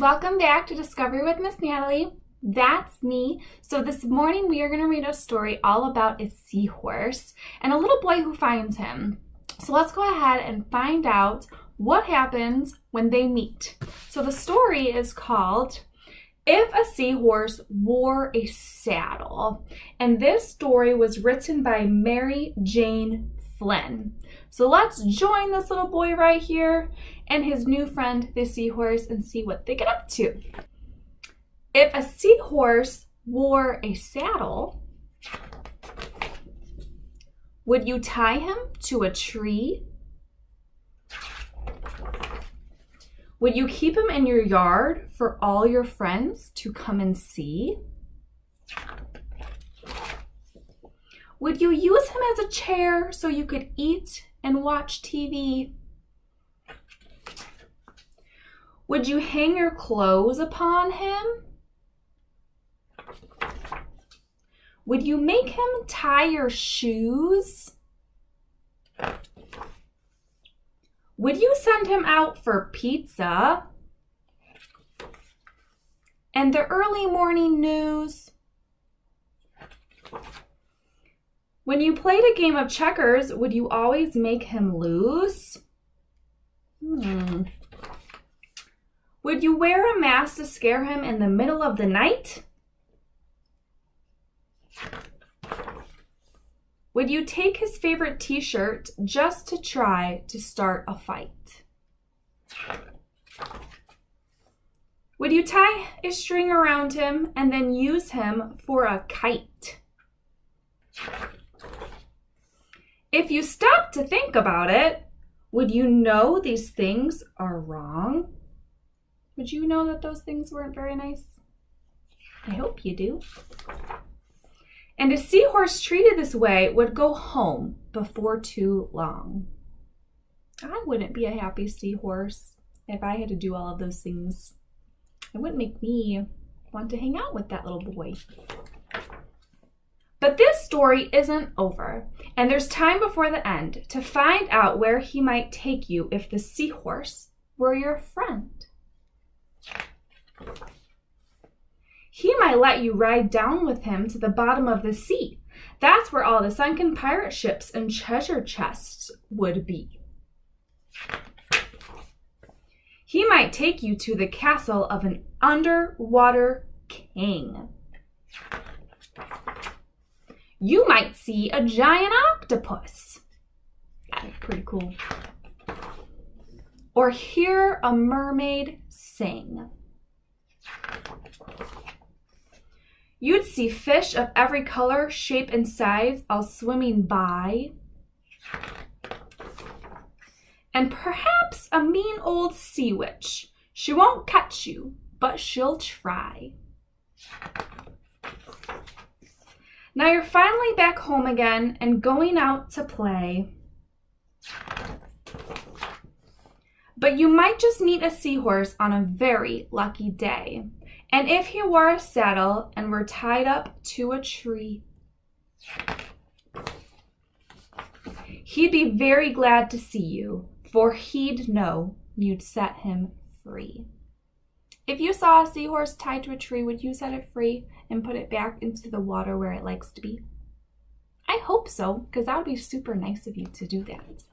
Welcome back to Discovery with Miss Natalie. That's me. So this morning we are going to read a story all about a seahorse and a little boy who finds him. So let's go ahead and find out what happens when they meet. So the story is called If a Seahorse Wore a Saddle. And this story was written by Mary Jane Flynn. So let's join this little boy right here and his new friend, the seahorse, and see what they get up to. If a seahorse wore a saddle, would you tie him to a tree? Would you keep him in your yard for all your friends to come and see? Would you use him as a chair so you could eat and watch TV? Would you hang your clothes upon him? Would you make him tie your shoes? Would you send him out for pizza and the early morning news? When you played a game of checkers, would you always make him lose? Would you wear a mask to scare him in the middle of the night? Would you take his favorite t-shirt just to try to start a fight? Would you tie a string around him and then use him for a kite? If you stop to think about it, would you know these things are wrong? Would you know that those things weren't very nice? I hope you do. And a seahorse treated this way would go home before too long. I wouldn't be a happy seahorse if I had to do all of those things. It wouldn't make me want to hang out with that little boy. But this story isn't over, and there's time before the end to find out where he might take you if the seahorse were your friend. He might let you ride down with him to the bottom of the sea. That's where all the sunken pirate ships and treasure chests would be. He might take you to the castle of an underwater king. You might see a giant octopus. That's pretty cool. Or hear a mermaid sing. You'd see fish of every color, shape, and size all swimming by. And perhaps a mean old sea witch. She won't catch you, but she'll try. Now you're finally back home again and going out to play. But you might just meet a seahorse on a very lucky day. And if he wore a saddle and were tied up to a tree, he'd be very glad to see you, for he'd know you'd set him free. If you saw a seahorse tied to a tree, would you set it free and put it back into the water where it likes to be? I hope so, because that would be super nice of you to do that.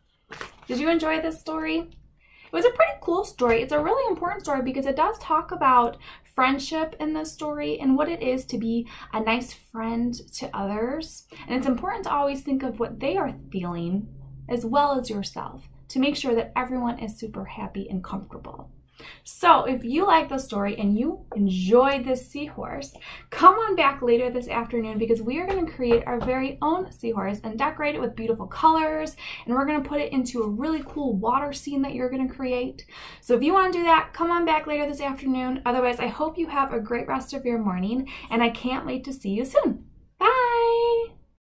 Did you enjoy this story? It was a pretty cool story. It's a really important story because it does talk about friendship in this story and what it is to be a nice friend to others. And it's important to always think of what they are feeling as well as yourself to make sure that everyone is super happy and comfortable. So if you like the story and you enjoyed this seahorse, come on back later this afternoon because we are going to create our very own seahorse and decorate it with beautiful colors, and we're going to put it into a really cool water scene that you're going to create. So if you want to do that, come on back later this afternoon. Otherwise, I hope you have a great rest of your morning, and I can't wait to see you soon. Bye!